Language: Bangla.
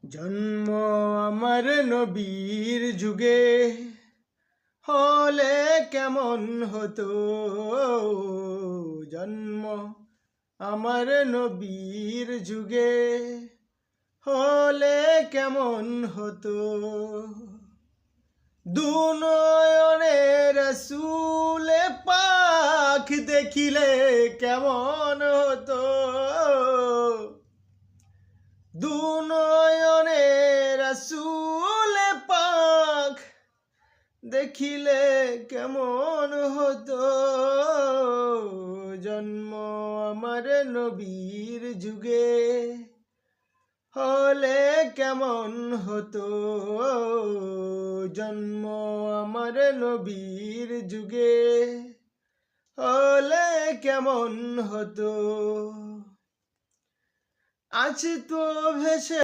জন্ম আমার নবীর যুগে হলে কেমন হতো। জন্ম আমার নবীর যুগে হলে কেমন হতো। দুনয়নে রাসূল পাক দেখিলে কেমন হতো। দুনয়নে রাসূল পাক দেখিলে কেমন হতো। জন্ম আমার নবীর যুগে হলে কেমন হতো। জন্ম আমার নবীর যুগে হলে কেমন হতো। আজ তো ভেসে